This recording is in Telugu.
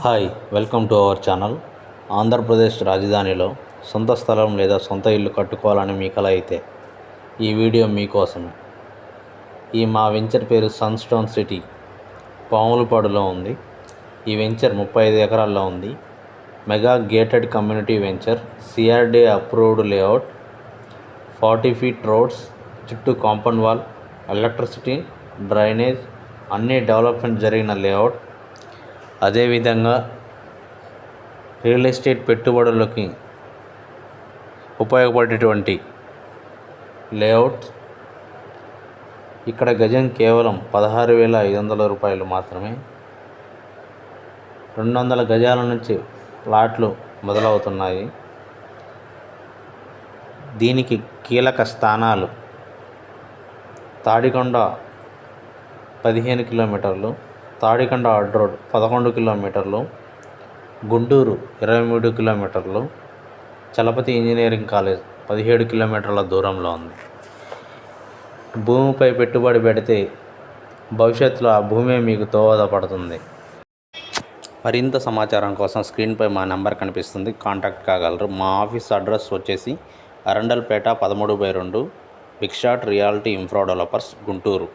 Hi welcome to our channel. Andhra Pradesh రాజధానిలో సొంత స్థలం లేదా సొంత ఇల్లు కట్టుకోవాలని మీ కల అయితే ఈ వీడియో మీకోసమే. మా వెంచర్ పేరు సన్స్టోన్ సిటీ, పాములపాడులో ఉంది. ఈ వెంచర్ 35 ఎకరాల్లో ఉంది. Mega gated community venture, CRD approved layout, 40 feet roads, చుట్టూ కాంపౌండ్ వాల్, ఎలక్ట్రిసిటీ, డ్రైనేజ్ అన్నీ డెవలప్మెంట్ జరిగిన లేఅవుట్. అదేవిధంగా రియల్ ఎస్టేట్ పెట్టుబడులకి ఉపయోగపడేటువంటి లేఅవుట్. ఇక్కడ గజం కేవలం 16,500 రూపాయలు మాత్రమే. 200 గజాల నుంచి ప్లాట్లు మొదలవుతున్నాయి. దీనికి కీలక స్థానాలు తాడికొండ 15 కిలోమీటర్లు, తాడికొండ అడ్ రోడ్ 11 కిలోమీటర్లు, గుంటూరు 23 కిలోమీటర్లు, చలపతి ఇంజనీరింగ్ కాలేజ్ 17 కిలోమీటర్ల దూరంలో ఉంది. భూమిపై పెట్టుబడి పెడితే భవిష్యత్తులో ఆ భూమే మీకు దోహదపడుతుంది. మరింత సమాచారం కోసం స్క్రీన్పై మా నెంబర్ కనిపిస్తుంది, కాంటాక్ట్ కాగలరు. మా ఆఫీస్ అడ్రస్ వచ్చేసి Arundelpet 13/2, big shot reality infra developers, Guntur.